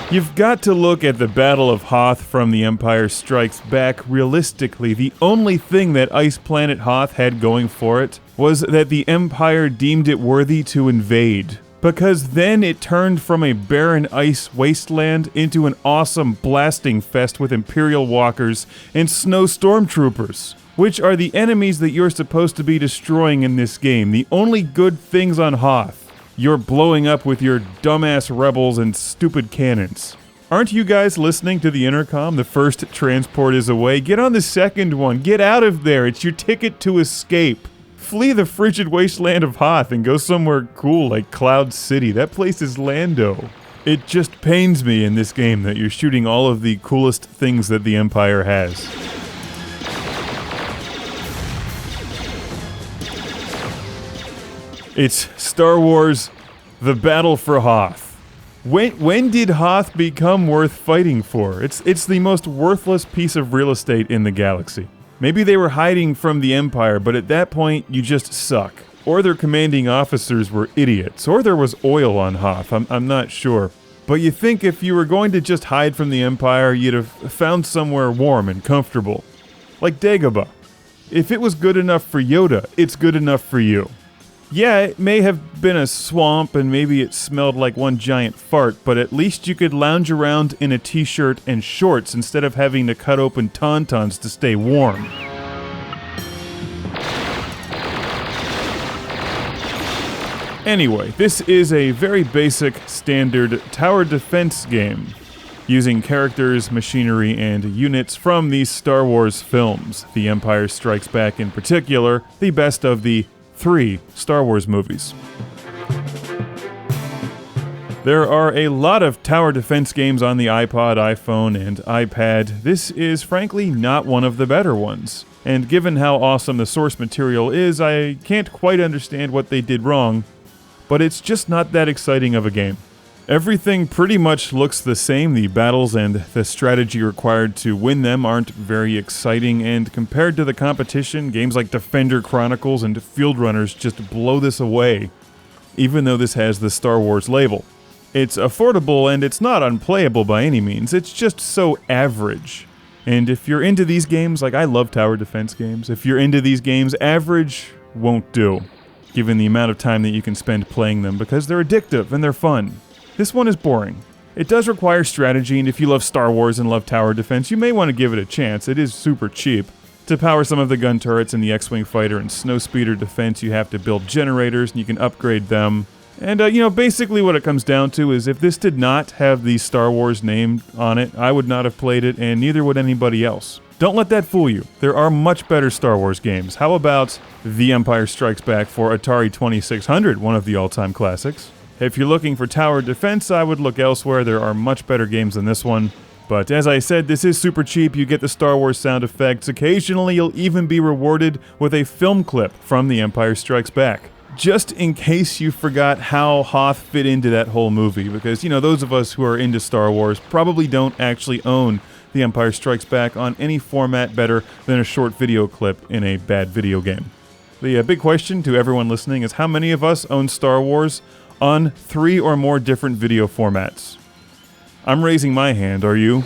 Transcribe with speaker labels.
Speaker 1: You've got to look at the Battle of Hoth from The Empire Strikes Back realistically. The only thing that Ice Planet Hoth had going for it was that the Empire deemed it worthy to invade. Because then it turned from a barren ice wasteland into an awesome blasting fest with Imperial Walkers and snow Stormtroopers, which are the enemies that you're supposed to be destroying in this game. The only good things on Hoth, you're blowing up with your dumbass rebels and stupid cannons. Aren't you guys listening to the intercom? The first transport is away. Get on the second one. Get out of there. It's your ticket to escape. Flee the frigid wasteland of Hoth and go somewhere cool like Cloud City. That place is Lando. It just pains me in this game that you're shooting all of the coolest things that the Empire has. It's Star Wars: The Battle for Hoth. When did Hoth become worth fighting for? It's the most worthless piece of real estate in the galaxy. Maybe they were hiding from the Empire, but at that point, you just suck. Or their commanding officers were idiots, or there was oil on Hoth, I'm not sure. But you think if you were going to just hide from the Empire, you'd have found somewhere warm and comfortable. Like Dagobah. If it was good enough for Yoda, it's good enough for you. Yeah, it may have been a swamp and maybe it smelled like one giant fart, but at least you could lounge around in a t-shirt and shorts instead of having to cut open tauntauns to stay warm. Anyway, this is a very basic, standard tower defense game, using characters, machinery, and units from these Star Wars films, The Empire Strikes Back in particular, the best of the 3 Star Wars movies. There are a lot of tower defense games on the iPod, iPhone, and iPad. This is frankly not one of the better ones. And given how awesome the source material is, I can't quite understand what they did wrong, but it's just not that exciting of a game. Everything pretty much looks the same. The battles and the strategy required to win them aren't very exciting, and compared to the competition, games like Defender Chronicles and Field Runners just blow this away, even though this has the Star Wars label. It's affordable and it's not unplayable by any means, it's just so average. And if you're into these games, like I love tower defense games, if you're into these games, average won't do, given the amount of time that you can spend playing them, because they're addictive and they're fun. This one is boring. It does require strategy, and if you love Star Wars and love tower defense, you may want to give it a chance. It is super cheap. To power some of the gun turrets in the X-Wing fighter and snowspeeder defense, you have to build generators, and you can upgrade them. And, basically what it comes down to is if this did not have the Star Wars name on it, I would not have played it, and neither would anybody else. Don't let that fool you. There are much better Star Wars games. How about The Empire Strikes Back for Atari 2600, one of the all-time classics? If you're looking for tower defense, I would look elsewhere. There are much better games than this one. But as I said, this is super cheap. You get the Star Wars sound effects. Occasionally, you'll even be rewarded with a film clip from The Empire Strikes Back. Just in case you forgot how Hoth fit into that whole movie, because, those of us who are into Star Wars probably don't actually own The Empire Strikes Back on any format better than a short video clip in a bad video game. The big question to everyone listening is how many of us own Star Wars on 3 or more different video formats? I'm raising my hand, are you?